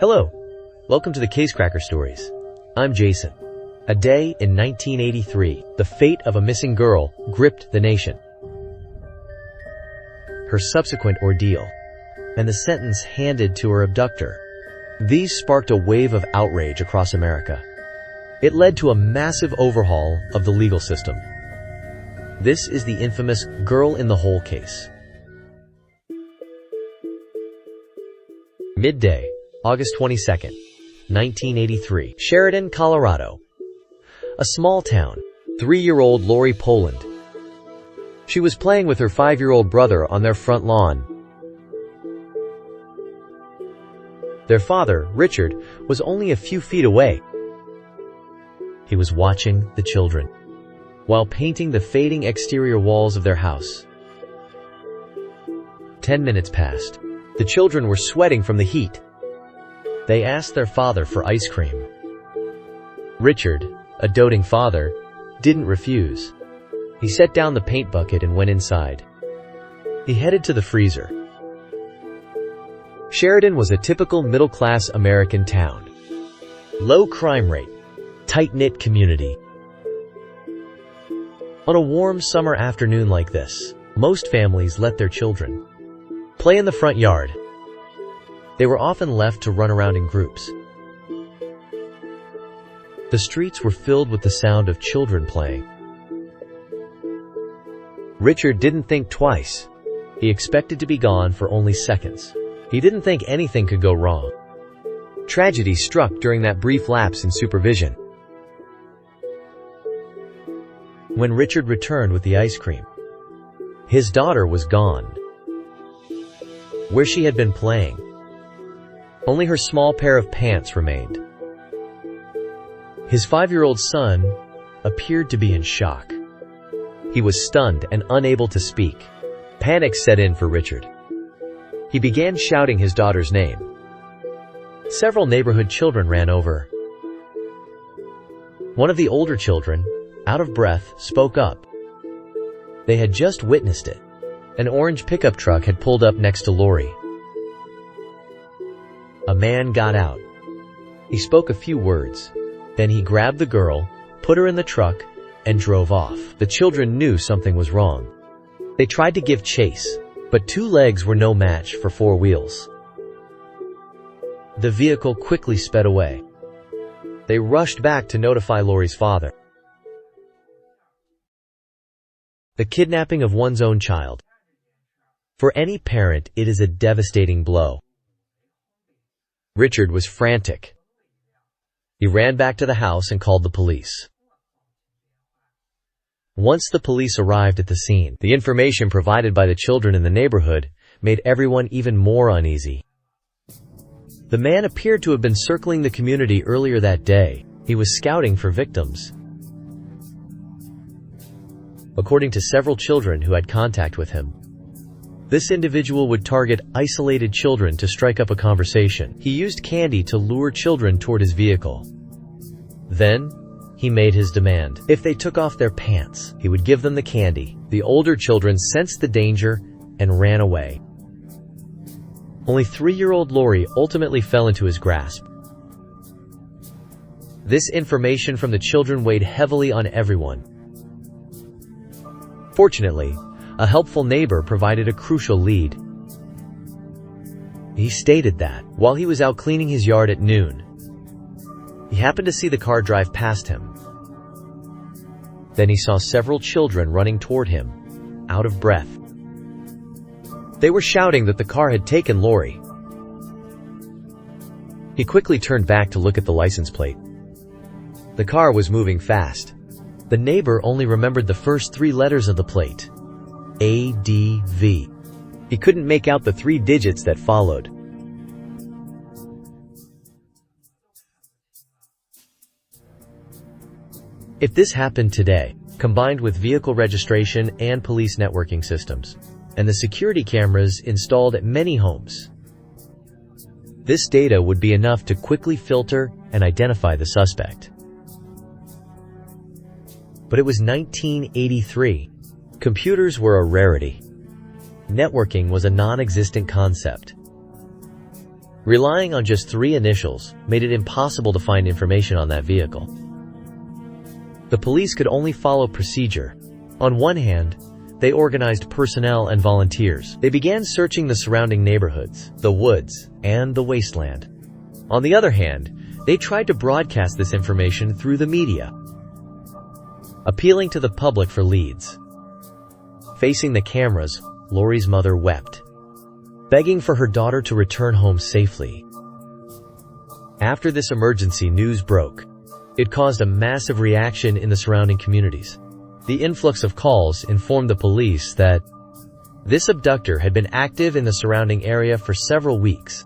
Hello, welcome to the Casecracker Stories. I'm Jason. A day in 1983, the fate of a missing girl gripped the nation. Her subsequent ordeal, and the sentence handed to her abductor. These sparked a wave of outrage across America. It led to a massive overhaul of the legal system. This is the infamous Girl in the Hole case. Midday, August 22nd, 1983, Sheridan, Colorado. A small town. 3-year-old Lori Poland. She was playing with her 5-year-old brother on their front lawn. Their father, Richard, was only a few feet away. He was watching the children while painting the fading exterior walls of their house. 10 minutes passed. The children were sweating from the heat. They asked their father for ice cream. Richard, a doting father, didn't refuse. He set down the paint bucket and went inside. He headed to the freezer. Sheridan was a typical middle-class American town. Low crime rate, tight-knit community. On a warm summer afternoon like this, most families let their children play in the front yard. They were often left to run around in groups. The streets were filled with the sound of children playing. Richard didn't think twice. He expected to be gone for only seconds. He didn't think anything could go wrong. Tragedy struck during that brief lapse in supervision. When Richard returned with the ice cream, his daughter was gone. Where she had been playing, only her small pair of pants remained. His 5-year-old son appeared to be in shock. He was stunned and unable to speak. Panic set in for Richard. He began shouting his daughter's name. Several neighborhood children ran over. One of the older children, out of breath, spoke up. They had just witnessed it. An orange pickup truck had pulled up next to Lori. A man got out. He spoke a few words. Then he grabbed the girl, put her in the truck, and drove off. The children knew something was wrong. They tried to give chase, but 2 legs were no match for 4 wheels. The vehicle quickly sped away. They rushed back to notify Lori's father. The kidnapping of one's own child. For any parent, it is a devastating blow. Richard was frantic. He ran back to the house and called the police. Once the police arrived at the scene, the information provided by the children in the neighborhood made everyone even more uneasy. The man appeared to have been circling the community earlier that day. He was scouting for victims. According to several children who had contact with him, this individual would target isolated children to strike up a conversation. He used candy to lure children toward his vehicle. Then, he made his demand. If they took off their pants, he would give them the candy. The older children sensed the danger and ran away. Only 3-year-old Lori ultimately fell into his grasp. This information from the children weighed heavily on everyone. Fortunately, a helpful neighbor provided a crucial lead. He stated that, while he was out cleaning his yard at noon, he happened to see the car drive past him. Then he saw several children running toward him, out of breath. They were shouting that the car had taken Lori. He quickly turned back to look at the license plate. The car was moving fast. The neighbor only remembered the first 3 letters of the plate. ADV. He couldn't make out the 3 digits that followed. If this happened today, combined with vehicle registration and police networking systems, and the security cameras installed at many homes, this data would be enough to quickly filter and identify the suspect. But it was 1983. Computers were a rarity. Networking was a non-existent concept. Relying on just 3 initials made it impossible to find information on that vehicle. The police could only follow procedure. On one hand, they organized personnel and volunteers. They began searching the surrounding neighborhoods, the woods, and the wasteland. On the other hand, they tried to broadcast this information through the media, appealing to the public for leads. Facing the cameras, Lori's mother wept, begging for her daughter to return home safely. After this emergency news broke, it caused a massive reaction in the surrounding communities. The influx of calls informed the police that this abductor had been active in the surrounding area for several weeks.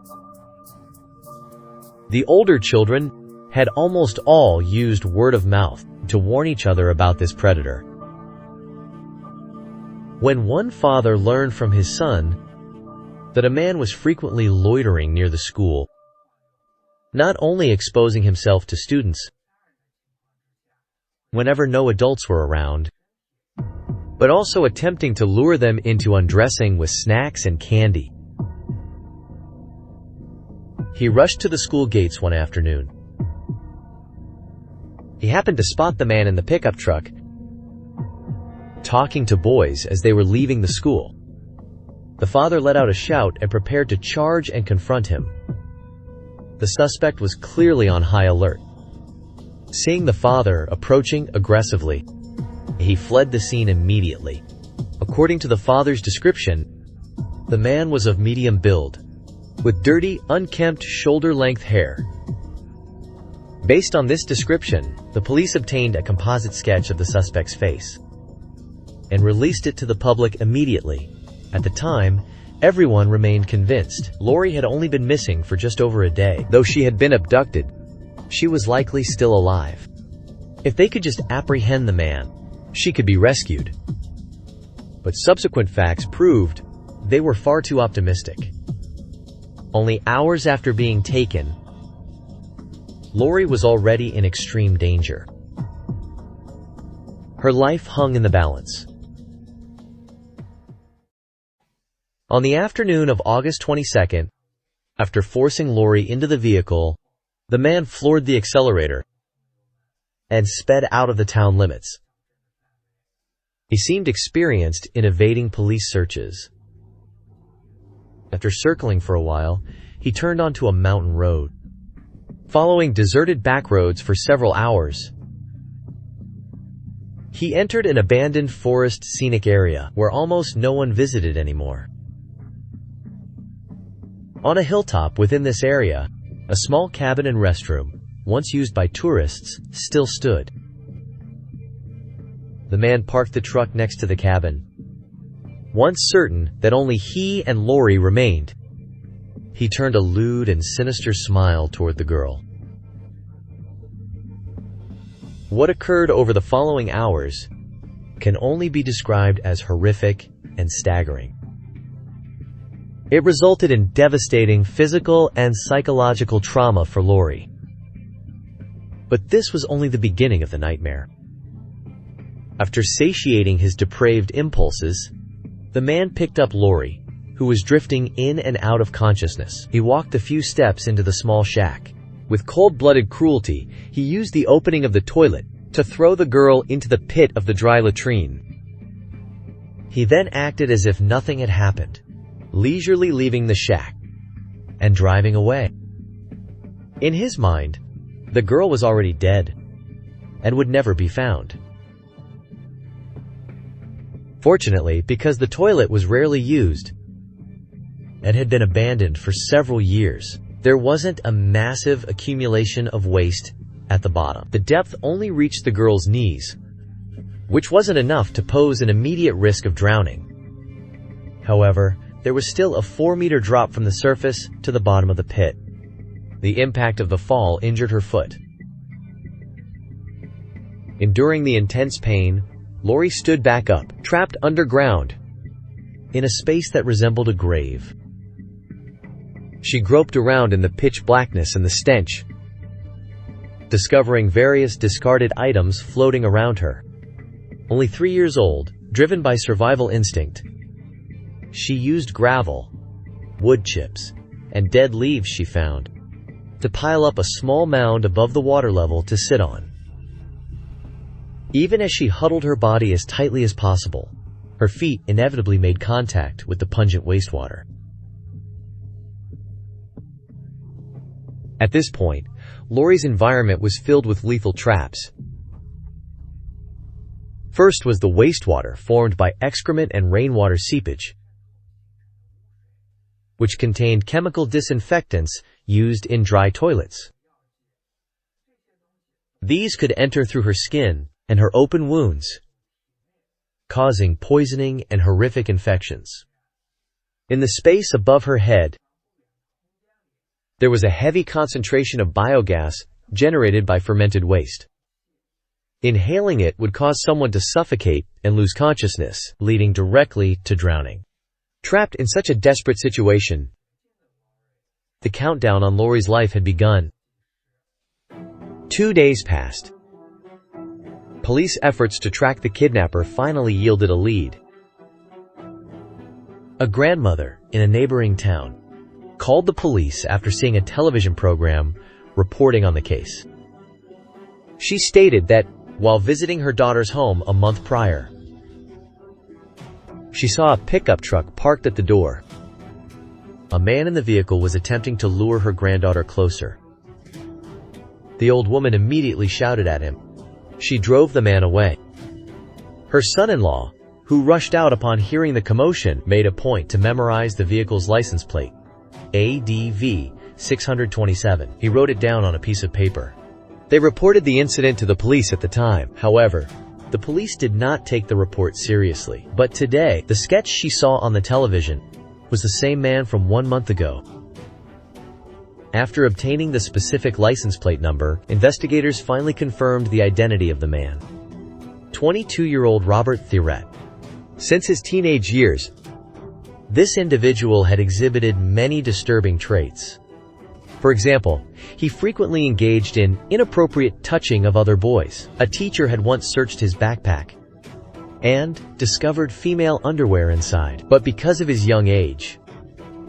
The older children had almost all used word of mouth to warn each other about this predator. When one father learned from his son that a man was frequently loitering near the school, not only exposing himself to students whenever no adults were around, but also attempting to lure them into undressing with snacks and candy. He rushed to the school gates one afternoon. He happened to spot the man in the pickup truck talking to boys as they were leaving the school. The father let out a shout and prepared to charge and confront him. The suspect was clearly on high alert. Seeing the father approaching aggressively, he fled the scene immediately. According to the father's description, the man was of medium build, with dirty, unkempt, shoulder-length hair. Based on this description, the police obtained a composite sketch of the suspect's face and released it to the public immediately. At the time, everyone remained convinced Lori had only been missing for just over a day. Though she had been abducted, she was likely still alive. If they could just apprehend the man, she could be rescued. But subsequent facts proved they were far too optimistic. Only hours after being taken, Lori was already in extreme danger. Her life hung in the balance. On the afternoon of August 22nd, after forcing Lori into the vehicle, the man floored the accelerator and sped out of the town limits. He seemed experienced in evading police searches. After circling for a while, he turned onto a mountain road. Following deserted back roads for several hours, he entered an abandoned forest scenic area where almost no one visited anymore. On a hilltop within this area, a small cabin and restroom, once used by tourists, still stood. The man parked the truck next to the cabin. Once certain that only he and Lori remained, he turned a lewd and sinister smile toward the girl. What occurred over the following hours can only be described as horrific and staggering. It resulted in devastating physical and psychological trauma for Lori. But this was only the beginning of the nightmare. After satiating his depraved impulses, the man picked up Lori, who was drifting in and out of consciousness. He walked a few steps into the small shack. With cold-blooded cruelty, he used the opening of the toilet to throw the girl into the pit of the dry latrine. He then acted as if nothing had happened, leisurely leaving the shack and driving away. In his mind, the girl was already dead and would never be found. Fortunately, because the toilet was rarely used and had been abandoned for several years, there wasn't a massive accumulation of waste at the bottom. The depth only reached the girl's knees, which wasn't enough to pose an immediate risk of drowning. However, there was still a 4-meter drop from the surface to the bottom of the pit. The impact of the fall injured her foot. Enduring the intense pain, Lori stood back up, trapped underground, in a space that resembled a grave. She groped around in the pitch blackness and the stench, discovering various discarded items floating around her. Only 3 years old, driven by survival instinct, she used gravel, wood chips, and dead leaves she found, to pile up a small mound above the water level to sit on. Even as she huddled her body as tightly as possible, her feet inevitably made contact with the pungent wastewater. At this point, Lori's environment was filled with lethal traps. First was the wastewater formed by excrement and rainwater seepage, which contained chemical disinfectants used in dry toilets. These could enter through her skin and her open wounds, causing poisoning and horrific infections. In the space above her head, there was a heavy concentration of biogas generated by fermented waste. Inhaling it would cause someone to suffocate and lose consciousness, leading directly to drowning. Trapped in such a desperate situation, the countdown on Lori's life had begun. 2 days passed. Police efforts to track the kidnapper finally yielded a lead. A grandmother in a neighboring town called the police after seeing a television program reporting on the case. She stated that while visiting her daughter's home a month prior, she saw a pickup truck parked at the door. A man in the vehicle was attempting to lure her granddaughter closer. The old woman immediately shouted at him. She drove the man away. Her son-in-law, who rushed out upon hearing the commotion, made a point to memorize the vehicle's license plate, ADV 627. He wrote it down on a piece of paper. They reported the incident to the police at the time. However, the police did not take the report seriously. But today, the sketch she saw on the television was the same man from 1 month ago. After obtaining the specific license plate number, investigators finally confirmed the identity of the man. 22-year-old Robert Thirret. Since his teenage years, this individual had exhibited many disturbing traits. For example, he frequently engaged in inappropriate touching of other boys. A teacher had once searched his backpack and discovered female underwear inside. But because of his young age,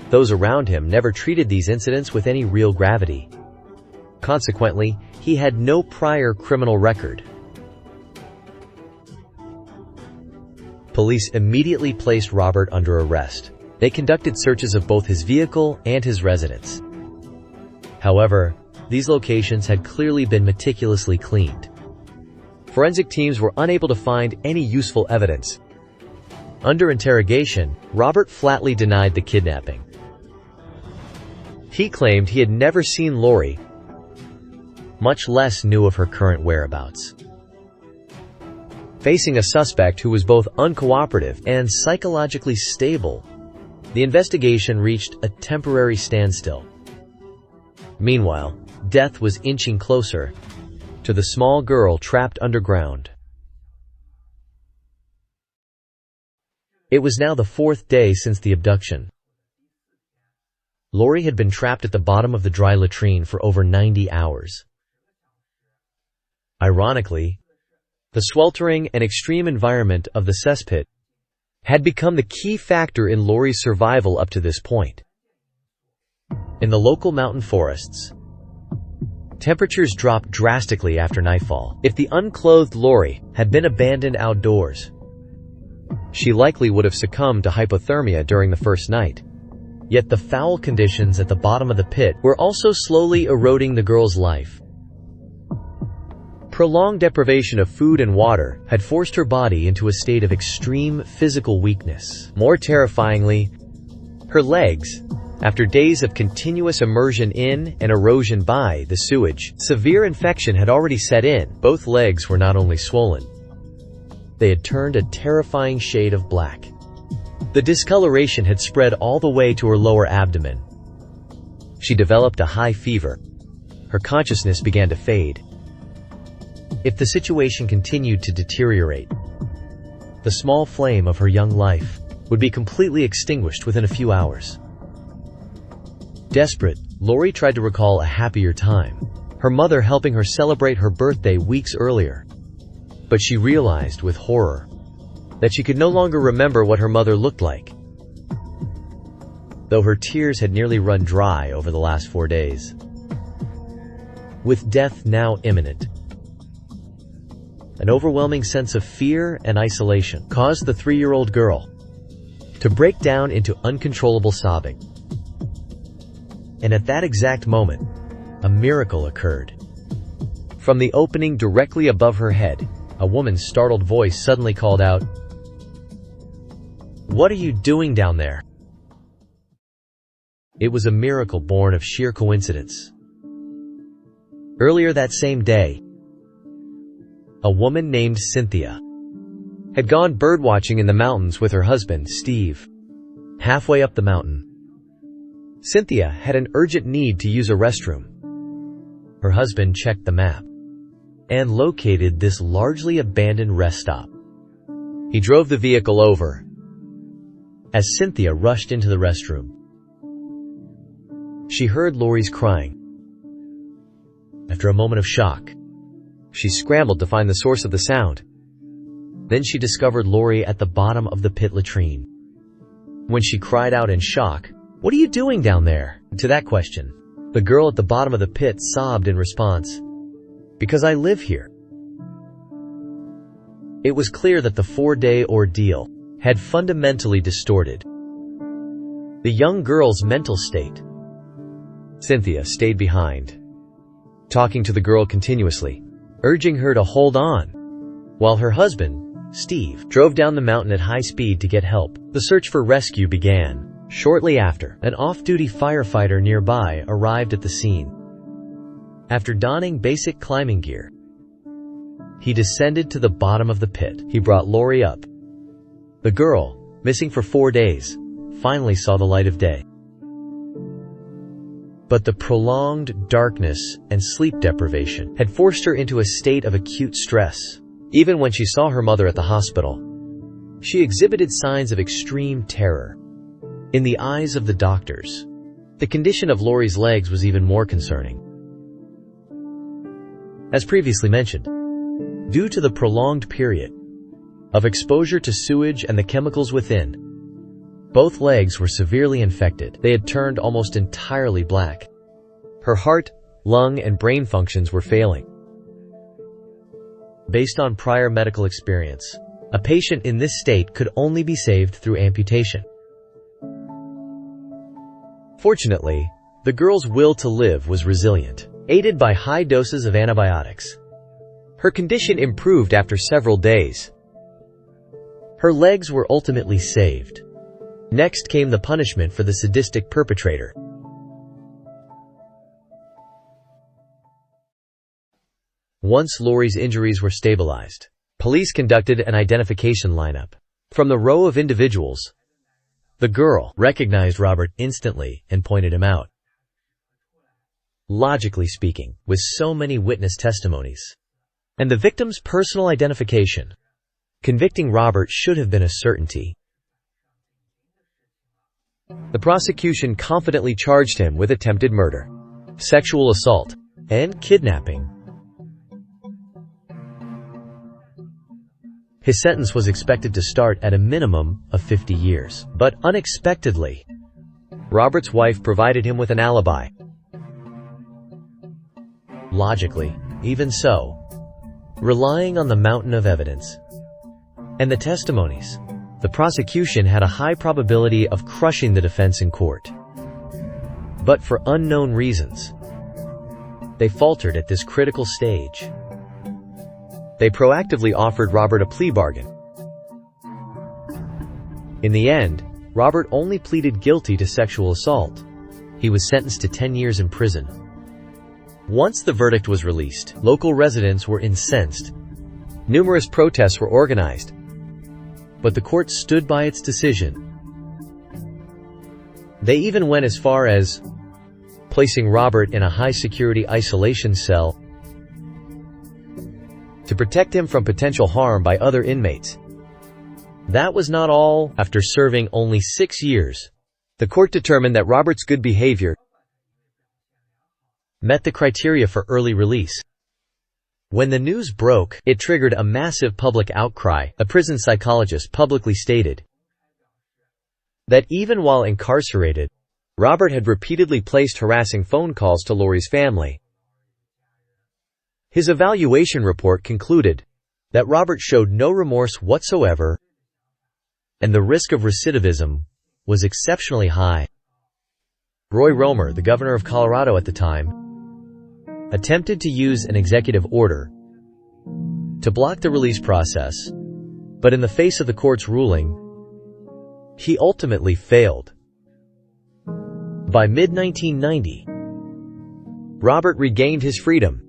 those around him never treated these incidents with any real gravity. Consequently, he had no prior criminal record. Police immediately placed Robert under arrest. They conducted searches of both his vehicle and his residence. However, these locations had clearly been meticulously cleaned. Forensic teams were unable to find any useful evidence. Under interrogation, Robert flatly denied the kidnapping. He claimed he had never seen Lori, much less knew of her current whereabouts. Facing a suspect who was both uncooperative and psychologically stable, the investigation reached a temporary standstill. Meanwhile, death was inching closer to the small girl trapped underground. It was now the 4th day since the abduction. Lori had been trapped at the bottom of the dry latrine for over 90 hours. Ironically, the sweltering and extreme environment of the cesspit had become the key factor in Lori's survival up to this point. In the local mountain forests, temperatures dropped drastically after nightfall. If the unclothed Lori had been abandoned outdoors, she likely would have succumbed to hypothermia during the first night. Yet the foul conditions at the bottom of the pit were also slowly eroding the girl's life. Prolonged deprivation of food and water had forced her body into a state of extreme physical weakness. More terrifyingly, her legs, after days of continuous immersion in and erosion by the sewage, severe infection had already set in. Both legs were not only swollen, they had turned a terrifying shade of black. The discoloration had spread all the way to her lower abdomen. She developed a high fever. Her consciousness began to fade. If the situation continued to deteriorate, the small flame of her young life would be completely extinguished within a few hours. Desperate, Lori tried to recall a happier time, her mother helping her celebrate her birthday weeks earlier. But she realized with horror that she could no longer remember what her mother looked like. though her tears had nearly run dry over the last 4 days. With death now imminent, an overwhelming sense of fear and isolation caused the 3-year-old girl to break down into uncontrollable sobbing. And at that exact moment, a miracle occurred. From the opening directly above her head, a woman's startled voice suddenly called out, "What are you doing down there?" It was a miracle born of sheer coincidence. Earlier that same day, a woman named Cynthia had gone birdwatching in the mountains with her husband, Steve. Halfway up the mountain, Cynthia had an urgent need to use a restroom. Her husband checked the map and located this largely abandoned rest stop. He drove the vehicle over as Cynthia rushed into the restroom. She heard Lori's crying. After a moment of shock, she scrambled to find the source of the sound. Then she discovered Lori at the bottom of the pit latrine. When she cried out in shock, "What are you doing down there?" To that question, the girl at the bottom of the pit sobbed in response, "Because I live here." It was clear that the 4-day ordeal had fundamentally distorted the young girl's mental state. Cynthia stayed behind, talking to the girl continuously, urging her to hold on, while her husband, Steve, drove down the mountain at high speed to get help. The search for rescue began. Shortly after, an off-duty firefighter nearby arrived at the scene. After donning basic climbing gear, he descended to the bottom of the pit. He brought Lori up. The girl, missing for 4 days, finally saw the light of day. But the prolonged darkness and sleep deprivation had forced her into a state of acute stress. Even when she saw her mother at the hospital, she exhibited signs of extreme terror. In the eyes of the doctors, the condition of Lori's legs was even more concerning. As previously mentioned, due to the prolonged period of exposure to sewage and the chemicals within, both legs were severely infected. They had turned almost entirely black. Her heart, lung, and brain functions were failing. Based on prior medical experience, a patient in this state could only be saved through amputation. Fortunately, the girl's will to live was resilient, aided by high doses of antibiotics. Her condition improved after several days. Her legs were ultimately saved. Next came the punishment for the sadistic perpetrator. Once Lori's injuries were stabilized, police conducted an identification lineup. From the row of individuals, the girl recognized Robert instantly and pointed him out. Logically speaking, with so many witness testimonies and the victim's personal identification, convicting Robert should have been a certainty. The prosecution confidently charged him with attempted murder, sexual assault, and kidnapping. His sentence was expected to start at a minimum of 50 years. But unexpectedly, Robert's wife provided him with an alibi. Logically, even so, relying on the mountain of evidence and the testimonies, the prosecution had a high probability of crushing the defense in court. But for unknown reasons, they faltered at this critical stage. They proactively offered Robert a plea bargain. In the end, Robert only pleaded guilty to sexual assault. He was sentenced to 10 years in prison. Once the verdict was released, local residents were incensed. Numerous protests were organized, but the court stood by its decision. They even went as far as placing Robert in a high-security isolation cell to protect him from potential harm by other inmates. That was not all. After serving only 6 years, the court determined that Robert's good behavior met the criteria for early release. When the news broke, it triggered a massive public outcry. A prison psychologist publicly stated, that even while incarcerated, Robert had repeatedly placed harassing phone calls to Lori's family. His evaluation report concluded that Robert showed no remorse whatsoever, and the risk of recidivism was exceptionally high. Roy Romer, the governor of Colorado at the time, attempted to use an executive order to block the release process, but in the face of the court's ruling, he ultimately failed. By mid-1990, Robert regained his freedom.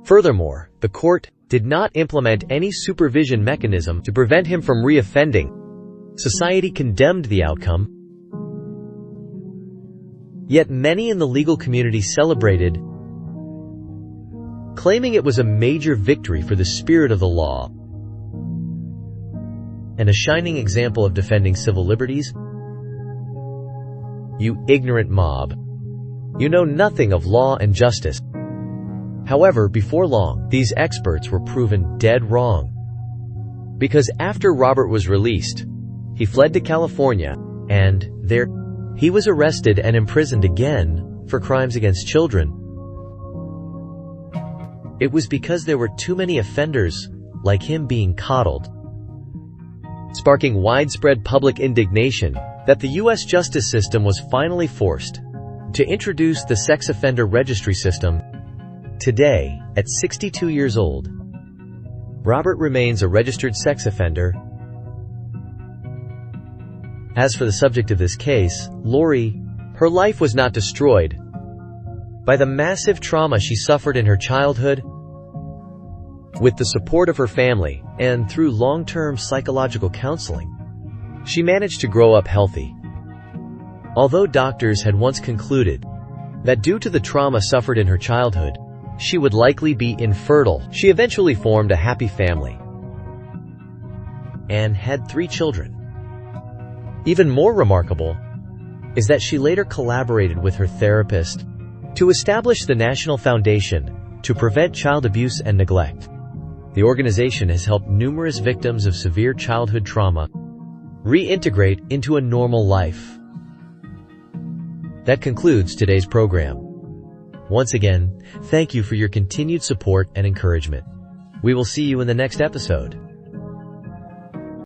Furthermore, the court did not implement any supervision mechanism to prevent him from reoffending. Society condemned the outcome, yet many in the legal community celebrated, claiming it was a major victory for the spirit of the law and a shining example of defending civil liberties. You ignorant mob! You know nothing of law and justice. However, before long, these experts were proven dead wrong. Because after Robert was released, he fled to California, and there, he was arrested and imprisoned again for crimes against children. It was because there were too many offenders like him being coddled, sparking widespread public indignation, that the U.S. justice system was finally forced to introduce the sex offender registry system. Today, at 62 years old, Robert remains a registered sex offender. As for the subject of this case, Lori, her life was not destroyed by the massive trauma she suffered in her childhood. With the support of her family and through long-term psychological counseling, she managed to grow up healthy. Although doctors had once concluded that due to the trauma suffered in her childhood, she would likely be infertile, she eventually formed a happy family and had 3 children. Even more remarkable is that she later collaborated with her therapist to establish the National Foundation to Prevent Child Abuse and Neglect. The organization has helped numerous victims of severe childhood trauma reintegrate into a normal life. That concludes today's program. Once again, thank you for your continued support and encouragement. We will see you in the next episode.